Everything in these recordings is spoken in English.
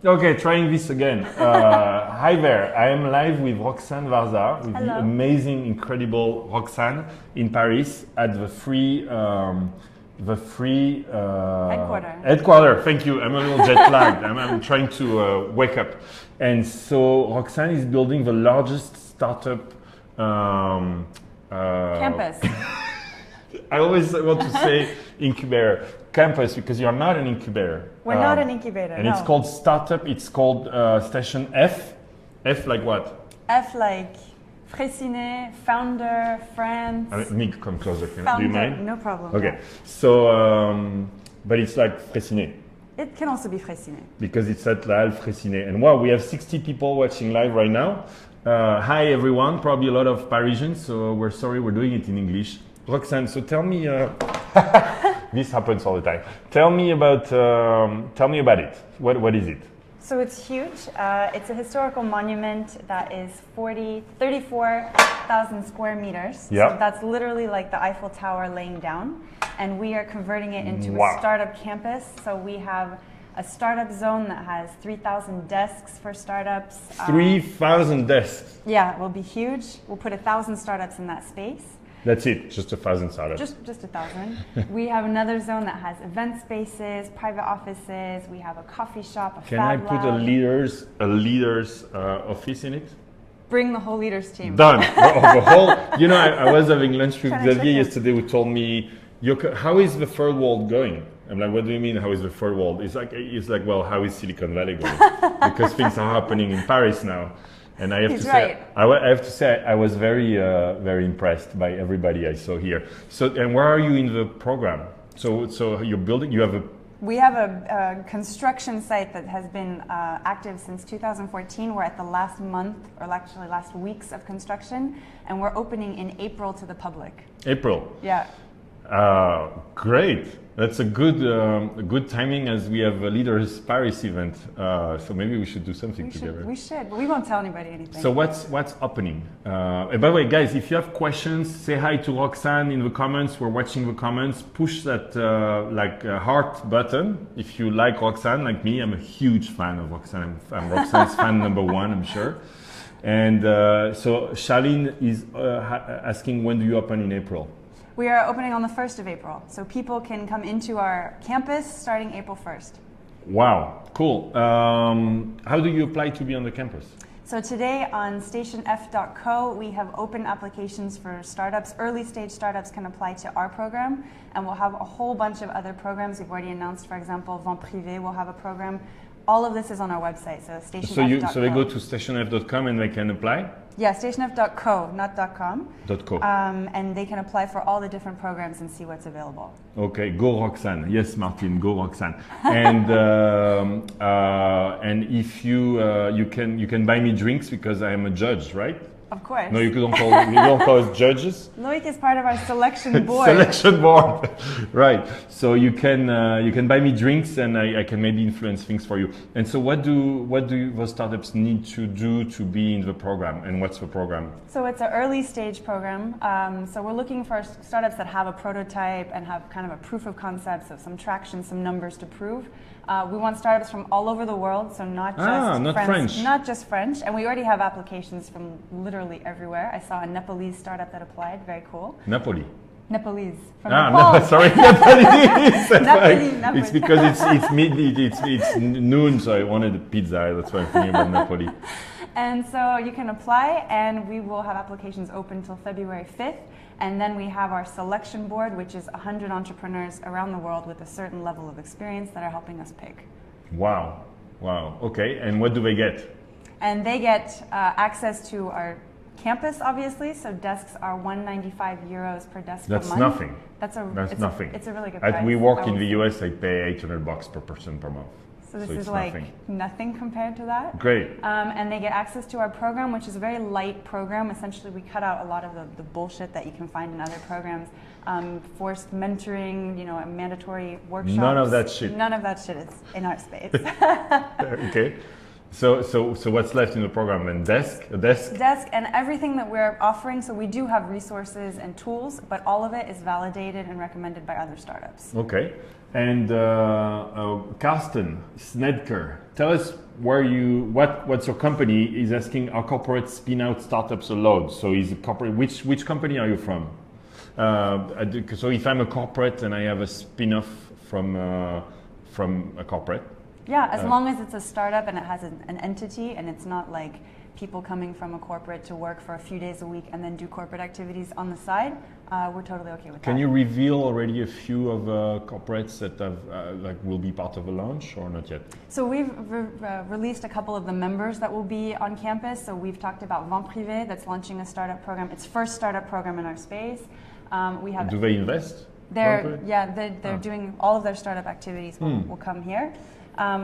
Okay, trying this again. Hi there, I am live with Roxanne Varza, with Hello. the amazing, incredible Roxanne in Paris at the free headquarter. Thank you. I'm a little jet lagged. I'm trying to wake up. And so Roxanne is building the largest startup campus. I always want to say incubator campus because you're not an incubator. We're not an incubator. And no. it's called startup. It's called Station F. F like what? F like Fraissinet, founder, France. Nick, come closer. Do Founder, you mind? no problem. Okay. So, but it's like Fraissinet. It can also be Fraissinet. Because it's at La Halle Fraissinet. And wow, we have 60 people watching live right now. Hi everyone, probably a lot of Parisians, so we're sorry we're doing it in English. Roxanne, so tell me, this happens all the time. Tell me about it. What is it? So it's huge. It's a historical monument that is 34,000 square meters. Yeah. So that's literally like the Eiffel Tower laying down. And we are converting it into Wow. a startup campus. So we have a startup zone that has 3,000 desks for startups. 3,000 desks. Yeah, it will be huge. We'll put 1,000 startups in that space. That's it, just 1,000 startups. Just 1,000. We have another zone that has event spaces, private offices. We have a coffee shop, a Can I fab put lab. a leader's office in it? Bring the whole leaders team. Done. The whole. You know, I was having lunch with Trying to Xavier check it. yesterday, who told me, how is the third world going? I'm like, what do you mean? How is the third world? It's like, well, how is Silicon Valley going? Because things are happening in Paris now. And I have He's to right. say, I have to say, I was very, very impressed by everybody I saw here. So, and where are you in the program? So you're building. You have a. We have a construction site that has been active since 2014. We're at the last month, or actually last weeks of construction, and we're opening in April to the public. April. Yeah. Great. That's a good timing as we have a Leaders Paris event. So maybe we should do something together. We should, but we won't tell anybody anything. So what's happening? And by the way, guys, if you have questions, say hi to Roxanne in the comments. We're watching the comments. Push that heart button if you like Roxanne, like me. I'm a huge fan of Roxanne. I'm Roxanne's fan number one, I'm sure. And so Charlene is asking, when do you open in April? We are opening on the 1st of April, so people can come into our campus starting April 1st. Wow, cool. How do you apply to be on the campus? So today on stationf.co, we have open applications for startups. Early stage startups can apply to our program, and we'll have a whole bunch of other programs. We've already announced, for example, Vent Privé will have a program. All of this is on our website, so stationf.co. So they go to stationf.com and they can apply? Yeah, stationf.co, not .com. .co. And they can apply for all the different programs and see what's available. Okay, go Roxanne. Yes, Martin, go Roxanne. And if you can buy me drinks because I am a judge, right? Of course. No, you don't call us judges. Loic is part of our selection board. Selection board, right? So you can buy me drinks, and I can maybe influence things for you. And so, what do those startups need to do to be in the program? And what's the program? So it's an early stage program. So we're looking for startups that have a prototype and have kind of a proof of concept, so some traction, some numbers to prove. We want startups from all over the world, so not just French. And we already have applications from literally everywhere. I saw a Nepalese startup that applied. Very cool. Nepali. Nepalese. From Nepal. Nepal. Sorry, Nepalese. Nepali. It's because it's noon, so I wanted a pizza. That's why I'm thinking about Napoli. And so you can apply, and we will have applications open until February 5th. And then we have our selection board, which is 100 entrepreneurs around the world with a certain level of experience that are helping us pick. Wow. Okay, and what do they get? And they get access to our campus, obviously. So desks are €195 per desk That's per month. nothing. That's nothing. It's a really good price. At WeWork in the US, I pay $800 per person per month. So this it's is like nothing compared to that. Great. And they get access to our program, which is a very light program. Essentially, we cut out a lot of the bullshit that you can find in other programs. Forced mentoring, mandatory workshops. None of that shit. None of that shit is in our space. Okay. So what's left in the program? And a desk? Desk and everything that we're offering. So we do have resources and tools, but all of it is validated and recommended by other startups. Okay. And Karsten Snedker, tell us what's your company? Is asking our corporate spin out startups allowed? So is a corporate, which company are you from? So if I'm a corporate and I have a spin-off from a corporate. Yeah, as long as it's a startup and it has an entity and it's not like people coming from a corporate to work for a few days a week and then do corporate activities on the side, we're totally okay with that. Can you reveal already a few of corporates that have, will be part of a launch or not yet? So we've released a couple of the members that will be on campus. So we've talked about Vent Privé that's launching a startup program. It's first startup program in our space. We have. Do they invest? They're doing all of their startup activities will come here.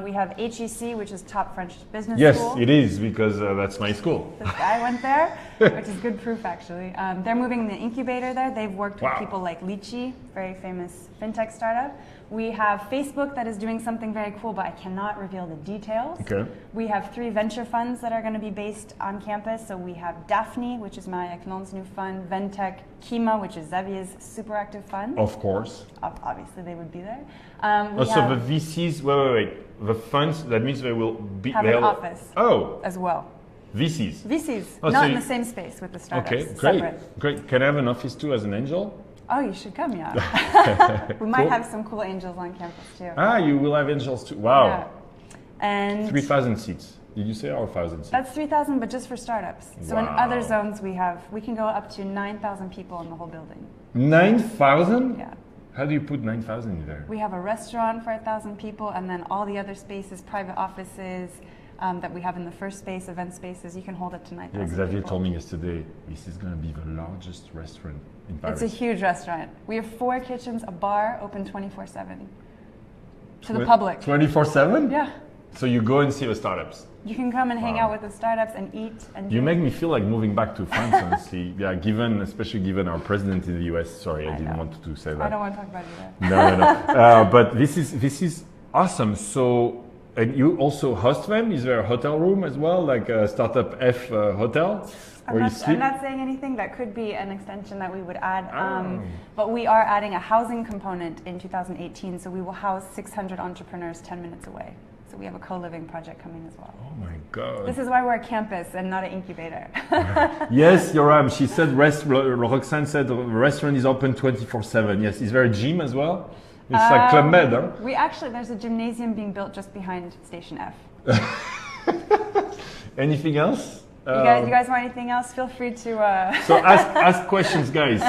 We have HEC, which is top French business school. Yes, it is, because that's my school. This guy went there, which is good proof, actually. They're moving the incubator there. They've worked with people like Lychee, very famous fintech startup. We have Facebook that is doing something very cool, but I cannot reveal the details. Okay. We have 3 venture funds that are going to be based on campus. So we have Daphne, which is Maria Knon's new fund, Ventec, Kima, which is Xavier's super active fund. Of course. Obviously, they would be there. Also, the VCs, wait. The funds, that means they will be... have an office as well. VCs? VCs, oh, not so in the same space with the startups. Okay, great. Separate. Great. Can I have an office too as an angel? Oh, you should come, yeah. We might have some cool angels on campus too. Ah, you will have angels too. Wow. Yeah. And 3,000 seats. Did you say, or 1,000 seats? That's 3,000, but just for startups. So in other zones we can go up to 9,000 people in the whole building. 9,000? Yeah. How do you put 9,000 in there? We have a restaurant for 1,000 people, and then all the other spaces, private offices that we have in the first space, event spaces, you can hold up to 9,000 people. Xavier told me yesterday, this is going to be the largest restaurant in Paris. It's a huge restaurant. We have 4 kitchens, a bar, open 24/7 to the public. 24/7? Yeah. So you go and see the startups. You can come and hang out with the startups and eat and You make me feel like moving back to France, honestly. Yeah, especially given our president in the US. Sorry, I didn't want to say that. I don't want to talk about it either. No. But this is awesome. So, and you also host them? Is there a hotel room as well, like a Startup F hotel? I'm not saying anything. That could be an extension that we would add. But we are adding a housing component in 2018. So we will house 600 entrepreneurs 10 minutes away. So we have a co-living project coming as well. Oh my God. This is why we're a campus and not an incubator. Yes, you're right. She said, Roxanne said the restaurant is open 24/7. Yes, is there a gym as well? It's like Club Med, huh? There's a gymnasium being built just behind Station F. Anything else? You guys want anything else? Feel free to... So ask questions, guys.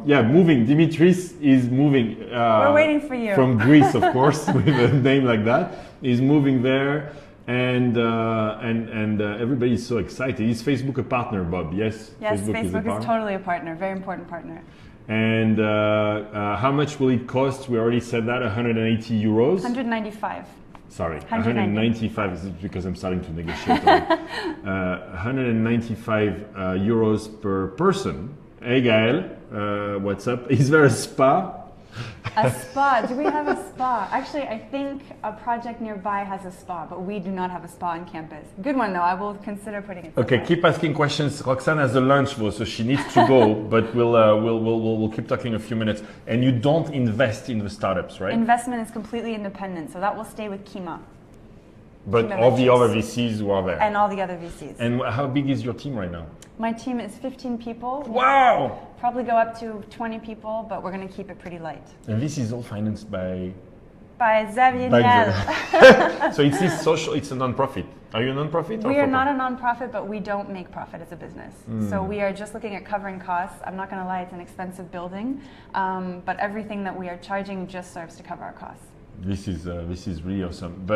Moving. Dimitris is moving. We're waiting for you. From Greece, of course, with a name like that. He's moving there, and everybody is so excited. Is Facebook a partner, Bob? Yes. Yes, Facebook is totally a partner. Very important partner. And how much will it cost? We already said that. 180 euros. 195. Sorry, 195 is because I'm starting to negotiate. 195 euros per person. Hey Gaël, what's up? Is there a spa? A spa? Do we have a spa? Actually, I think a project nearby has a spa, but we do not have a spa on campus. Good one though. I will consider putting it. Okay, keep asking questions. Roxanne has a lunch though, so she needs to go. But we'll keep talking a few minutes. And you don't invest in the startups, right? Investment is completely independent, so that will stay with Kima. But Kima all Ventures. The other VCs who are there. And all the other VCs. And how big is your team right now? My team is 15 people. Wow! Probably go up to 20 people, but we're going to keep it pretty light. And this is all financed by Xavier Niel. So it's a non-profit. Are you a non-profit? We are not a non-profit, but we don't make profit as a business. So we are just looking at covering costs. I'm not going to lie, it's an expensive building, but everything that we are charging just serves to cover our costs. This is really awesome.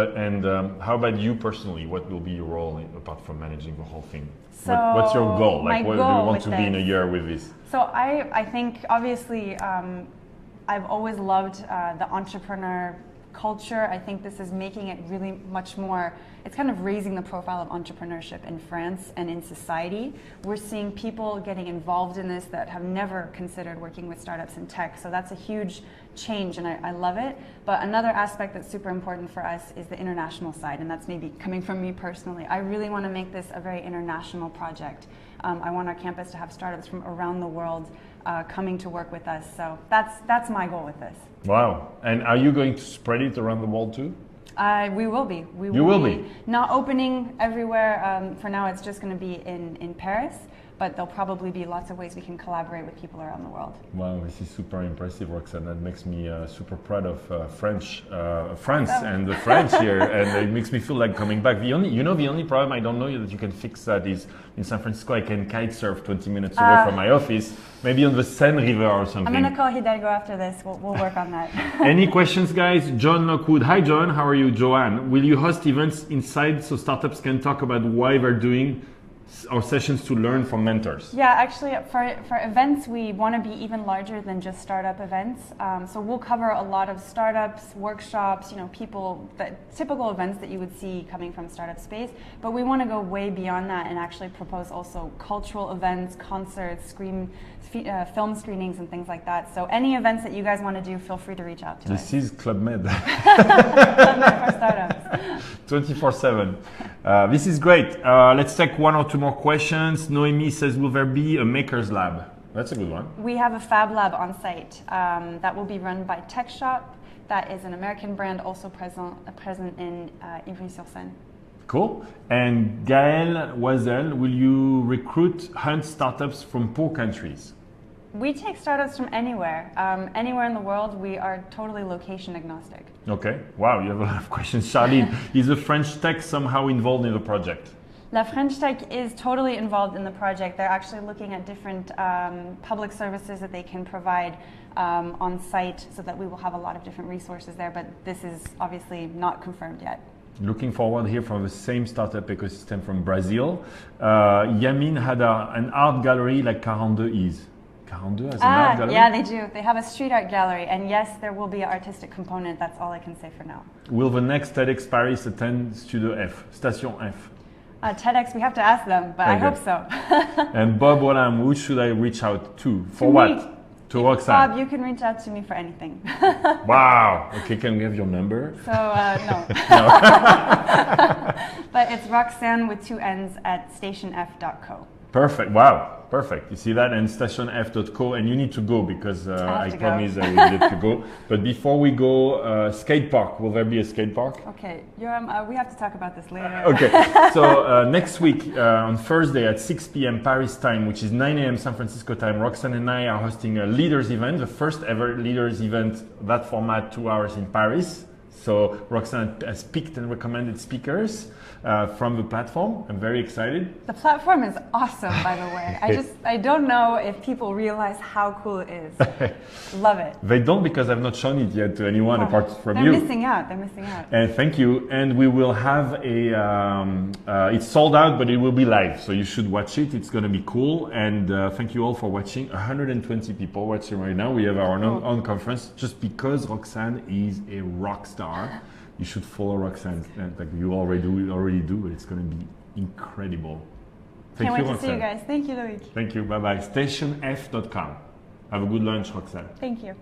How about you personally? What will be your role apart from managing the whole thing? So what's your goal? Like, what do you want to be in a this. year with this? So I think obviously I've always loved the entrepreneur culture. I think this is making it really much more, it's kind of raising the profile of entrepreneurship in France and in society. We're seeing people getting involved in this that have never considered working with startups in tech. So that's a huge change, and I love it. But another aspect that's super important for us is the international side, and that's maybe coming from me personally. I really want to make this a very international project. I want our campus to have startups from around the world coming to work with us. So that's my goal with this. Wow. And are you going to spread it around the world too? We will be. You will be. Not opening everywhere. For now, it's just going to be in Paris. But there'll probably be lots of ways we can collaborate with people around the world. Wow, this is super impressive, Roxanne. That makes me super proud of France and the French here, and it makes me feel like coming back. The only problem I don't know that you can fix that is in San Francisco I can kite surf 20 minutes away from my office, maybe on the Seine River or something. I'm going to call Hidalgo after this. We'll work on that. Any questions, guys? John Lockwood. Hi, John. How are you? Joanne. Will you host events inside so startups can talk about why they're doing our sessions to learn from mentors? Yeah, actually for events we want to be even larger than just startup events. So we'll cover a lot of startups, workshops, typical events that you would see coming from startup space. But we want to go way beyond that and actually propose also cultural events, concerts, film screenings and things like that. So any events that you guys want to do, feel free to reach out to us. This is Club Med. Club Med for startups. 24/7. This is great. Let's take one or two more questions. Noemi says, will there be a maker's lab? That's a good one. We have a Fab Lab on site that will be run by Tech Shop. That is an American brand also present in Ivry-sur-Seine. Cool. And Gaël Oisel, will you hunt startups from poor countries? We take startups from anywhere. Anywhere in the world. We are totally location agnostic. Okay. Wow, you have a lot of questions. Charlene, is the French Tech somehow involved in the project? La French Tech is totally involved in the project. They're actually looking at different public services that they can provide on site so that we will have a lot of different resources there, but this is obviously not confirmed yet. Looking forward here from the same startup ecosystem from Brazil. Yamin had an art gallery like 42 is. 42 has an art gallery? Yeah, they do. They have a street art gallery, and yes, there will be an artistic component. That's all I can say for now. Will the next TEDx Paris attend Studio F, Station F? TEDx, we have to ask them, but I hope so. And Bob Wallam, who should I reach out to? For what? To Roxanne. Bob, you can reach out to me for anything. Wow. Okay, can we have your number? So, no. But it's Roxanne with 2 N's at stationf.co. Perfect. Wow. Perfect. You see that? And stationf.co. And you need to go because I promise I will let you go. But before we go, skate park. Will there be a skate park? Okay. Yoram, we have to talk about this later. Okay. So next week on Thursday at 6 p.m. Paris time, which is 9 a.m. San Francisco time, Roxanne and I are hosting a leaders event, the first ever leaders event, that format, 2 hours in Paris. So Roxanne has picked and recommended speakers from the platform. I'm very excited. The platform is awesome, by the way. I don't know if people realize how cool it is. Love it. They don't, because I've not shown it yet to anyone apart from you. They're missing out. They're missing out. And thank you. And we will have it's sold out, but it will be live. So you should watch it. It's going to be cool. And thank you all for watching. 120 people watching right now. We have our own conference just because Roxanne is a rock star. You should follow Roxanne, like you already do, but it's going to be incredible. Can't wait to see you guys. Thank you, Loic. Thank you. Bye-bye. Stationf.com. Have a good lunch, Roxanne. Thank you.